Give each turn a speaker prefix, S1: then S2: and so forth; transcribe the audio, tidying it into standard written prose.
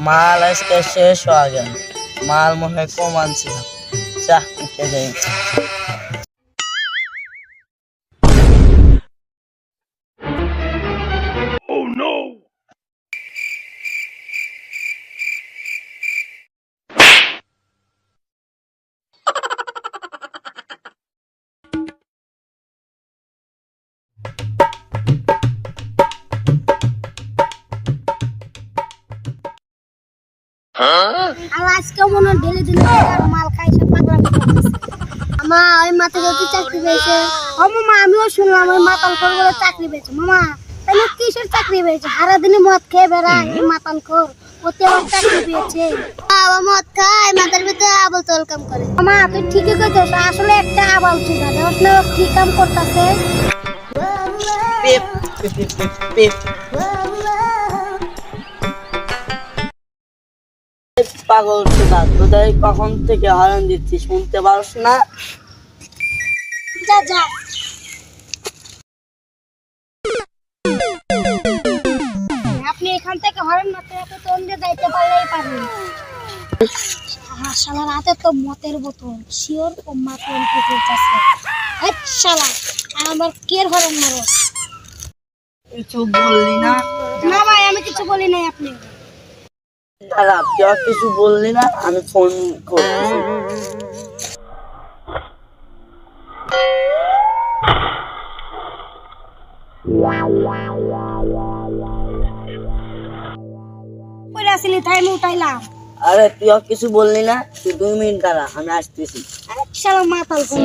S1: মাল আজকে শেষ হয়ে গেল, মাল মনে হয় কম আনছিলাম। যা উঠে যাই।
S2: আজকে মনে হয় ঢেলে দিলে আর মাল খাইছে পাগলামি করতেছে। মামা ওই মাথা যদি চাকরি পেয়েছে, ও মামা আমিও শুনলাম ওই মাতাল খোর বলে চাকরি পেয়েছে। মামা তাহলে কিসের চাকরি পেয়েছে? সারাদিনই মদ খেয়ে বেড়ায় এই মাতাল খোর, ওতে আমার চাকরি পেয়েছে। বাবা মদ খায়, মাথার ভিতরে আবল তল কাম করে। মামা তুই ঠিকই কইছিস, আসলে একটা আবাল চুদা দেখ না কি কাম করতেছে।
S1: পেপ পেপ পেপ পেপ। পাগল চোদা, তোদের কখন থেকে হরণ দিচ্ছি, শুনতে পারস না?
S2: যা যা আপনি এখান থেকে হরেন মাত্র এত তন্দে যাইতে পারলেই পারবেন। শালা রাতে তো মতের বোতল শিওর ও মাতন কুকুরটাছে। এই শালা আমার কের হরেন মারো।
S1: কিছু বললি না?
S2: না ভাই আমি কিছু বলি নাই। আপনি
S1: খারাপ, তুই আর কিছু বললি না, আমি ফোন করছি।
S2: কই আসলি তাই আমি উঠাইলাম।
S1: আরে তুই আর কিছু বললি না, তুই 2 মিনিট দাঁড়া, আমি আসতেছি।
S2: শালা মাতাল কোন